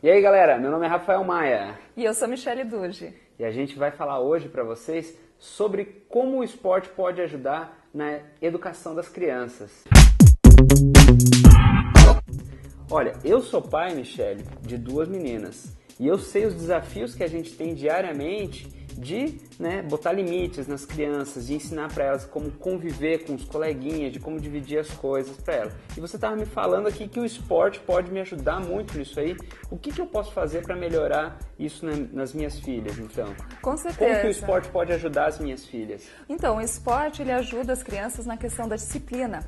E aí galera, meu nome é Rafael Maia. E eu sou Michele Duge. E a gente vai falar hoje para vocês sobre como o esporte pode ajudar na educação das crianças. Olha, eu sou pai, Michele, de 2 meninas. E eu sei os desafios que a gente tem diariamente de botar limites nas crianças, de ensinar para elas como conviver com os coleguinhas, de como dividir as coisas para elas. E você estava me falando aqui que o esporte pode me ajudar muito nisso aí. O que eu posso fazer para melhorar isso nas minhas filhas, então? Com certeza. Como que o esporte pode ajudar as minhas filhas? Então, o esporte ele ajuda as crianças na questão da disciplina.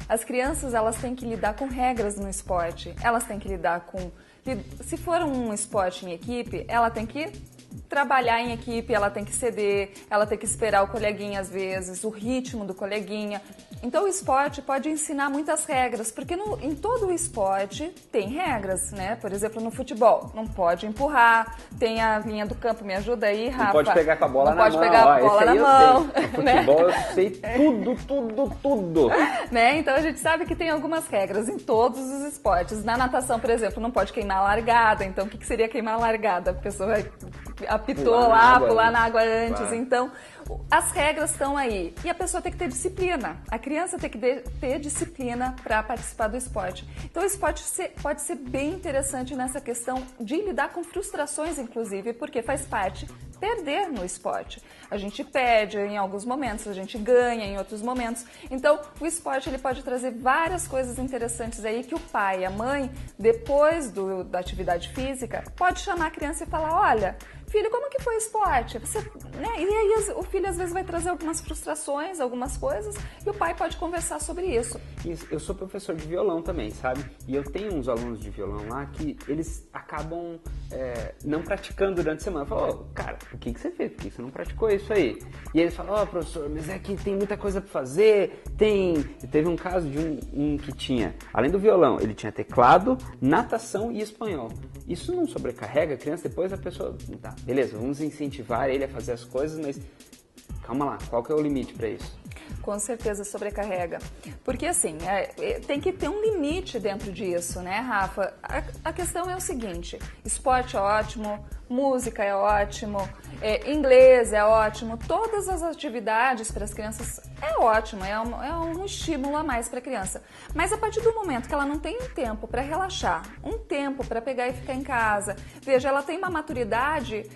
As crianças elas têm que lidar com regras no esporte. Elas têm que lidar com... Se for um esporte em equipe, ela tem que trabalhar em equipe, ela tem que ceder, ela tem que esperar o coleguinha às vezes, o ritmo do coleguinha. Então o esporte pode ensinar muitas regras, porque em todo o esporte tem regras, né? Por exemplo, no futebol, não pode empurrar, tem a linha do campo, me ajuda aí, Rafa. Não pode pegar com a bola na mão. Não pode pegar a bola na mão. No futebol eu sei tudo. Né? Então a gente sabe que tem algumas regras em todos os esportes. Na natação, por exemplo, não pode queimar a largada. Então o que seria queimar a largada? A pessoa apitou pular na água antes. Claro. Então, as regras estão aí. E a pessoa tem que ter disciplina. A criança tem que ter disciplina para participar do esporte. Então, o esporte pode ser bem interessante nessa questão de lidar com frustrações, inclusive, porque faz parte perder no esporte. A gente perde em alguns momentos, a gente ganha em outros momentos. Então, o esporte ele pode trazer várias coisas interessantes aí que o pai e a mãe, depois da atividade física, pode chamar a criança e falar, olha, filho, como que foi o esporte? E aí o filho às vezes vai trazer algumas frustrações, algumas coisas, e o pai pode conversar sobre isso. Eu sou professor de violão também, sabe? E eu tenho uns alunos de violão lá que eles acabam não praticando durante a semana. Eu falo, cara, o que você fez? Por que você não praticou isso aí? E eles falam, professor, mas é que tem muita coisa pra fazer, Teve um caso de um que tinha, além do violão, ele tinha teclado, natação e espanhol. Isso não sobrecarrega a criança? Depois a pessoa, tá, beleza, vamos incentivar ele a fazer as coisas, mas calma lá, qual que é o limite para isso? Com certeza sobrecarrega. Porque assim, tem que ter um limite dentro disso, né, Rafa? A questão é o seguinte, esporte é ótimo, música é ótimo, inglês é ótimo, todas as atividades para as crianças é ótimo, é um estímulo a mais para a criança. Mas a partir do momento que ela não tem um tempo para relaxar, um tempo para pegar e ficar em casa, veja, ela tem uma maturidade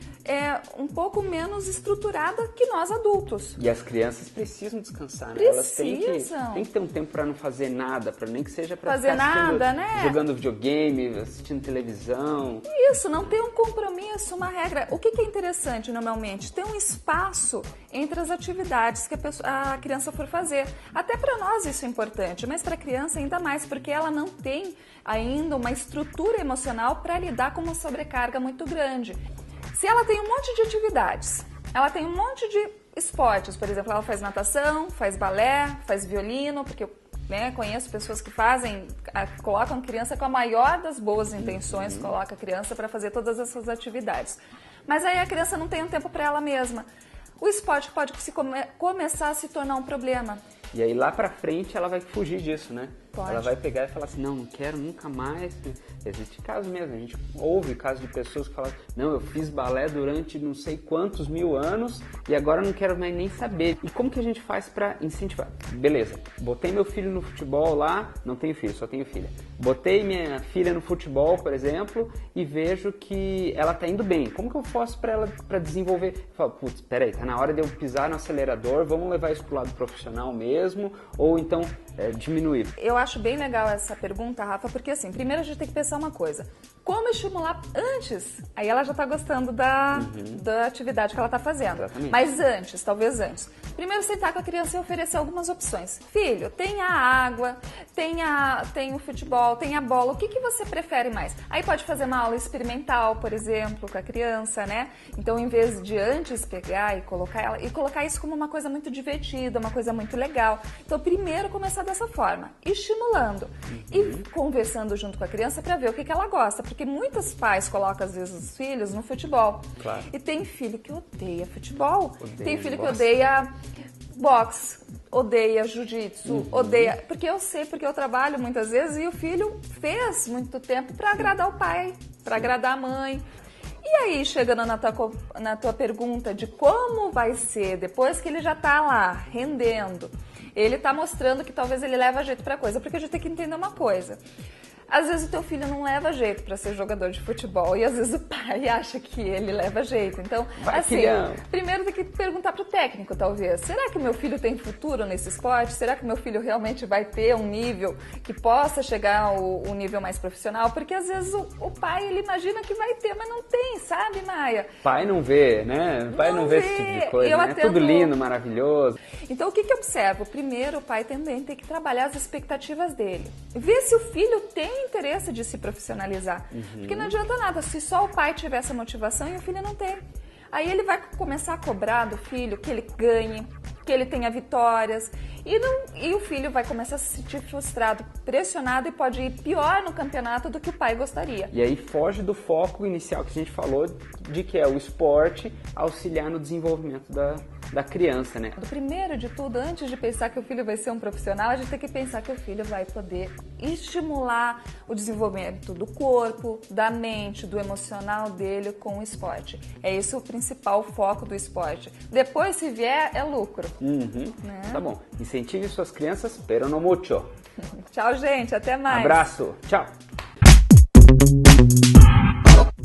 um pouco menos estruturada que nós adultos. E as crianças precisam descansar, né? Elas têm que ter um tempo para não fazer nada, para nem que seja para fazer nada, né? Jogando videogame, assistindo televisão. Isso, não ter um compromisso, uma regra. O que é interessante normalmente? Ter um espaço entre as atividades que a criança for fazer. Até para nós isso é importante, mas para a criança ainda mais, porque ela não tem ainda uma estrutura emocional para lidar com uma sobrecarga muito grande. Se ela tem um monte de atividades, ela tem um monte de esportes, por exemplo, ela faz natação, faz balé, faz violino, porque eu conheço pessoas que colocam a criança com a maior das boas intenções, coloca a criança para fazer todas essas atividades. Mas aí a criança não tem um tempo para ela mesma. O esporte pode começar a se tornar um problema. E aí lá pra frente ela vai fugir disso, né? Pode. Ela vai pegar e falar assim, não quero nunca mais. Existe caso mesmo, a gente ouve casos de pessoas que falam, não, eu fiz balé durante não sei quantos mil anos e agora não quero mais nem saber. E como que a gente faz pra incentivar? Beleza, botei meu filho no futebol lá, não tenho filho, só tenho filha. Botei minha filha no futebol, por exemplo, e vejo que ela tá indo bem. Como que eu faço pra ela desenvolver? Eu falo, putz, peraí, tá na hora de eu pisar no acelerador, vamos levar isso pro lado profissional mesmo, ou então diminuir. Eu acho bem legal essa pergunta, Rafa, porque assim, primeiro a gente tem que pensar uma coisa. Como estimular antes? Aí ela já tá gostando da atividade que ela tá fazendo. Exatamente. Mas antes, talvez antes. Primeiro sentar com a criança e oferecer algumas opções. Filho, tem a água, tem o futebol, tem a bola, o que você prefere mais? Aí pode fazer uma aula experimental, por exemplo, com a criança, né? Então, em vez de antes pegar e colocar isso como uma coisa muito divertida, uma coisa muito legal. Então, primeiro começar dessa forma, estimulando e conversando junto com a criança para ver o que ela gosta, porque muitos pais colocam às vezes os filhos no futebol. Claro. E tem filho que odeia futebol, tem filho que gosta. odeia boxe, odeia jiu-jitsu, odeia... Porque eu sei, porque eu trabalho muitas vezes e o filho fez muito tempo para agradar o pai, para agradar a mãe. E aí, chegando na tua pergunta de como vai ser, depois que ele já tá lá, rendendo, ele tá mostrando que talvez ele leva jeito pra coisa, porque a gente tem que entender uma coisa. Às vezes o teu filho não leva jeito para ser jogador de futebol e às vezes o pai acha que ele leva jeito. Então, primeiro tem que perguntar pro técnico, talvez. Será que meu filho tem futuro nesse esporte? Será que meu filho realmente vai ter um nível que possa chegar ao nível mais profissional? Porque às vezes o pai, ele imagina que vai ter, mas não tem, sabe, Maia? Pai não vê, né? Pai não vê esse tipo de coisa, né? É tudo lindo, maravilhoso. Então, o que eu observo? Primeiro, o pai também tem que trabalhar as expectativas dele. Ver se o filho tem interesse de se profissionalizar. Porque não adianta nada se só o pai tiver essa motivação e o filho não tem. Aí ele vai começar a cobrar do filho que ele ganhe, que ele tenha vitórias. E o filho vai começar a se sentir frustrado, pressionado e pode ir pior no campeonato do que o pai gostaria. E aí foge do foco inicial que a gente falou, de que é o esporte auxiliar no desenvolvimento da criança, né? Primeiro de tudo, antes de pensar que o filho vai ser um profissional, a gente tem que pensar que o filho vai poder estimular o desenvolvimento do corpo, da mente, do emocional dele com o esporte. É esse o principal foco do esporte. Depois, se vier, é lucro. Né? Tá bom. Incentive suas crianças, pero no mucho. Tchau, gente. Até mais. Abraço. Tchau.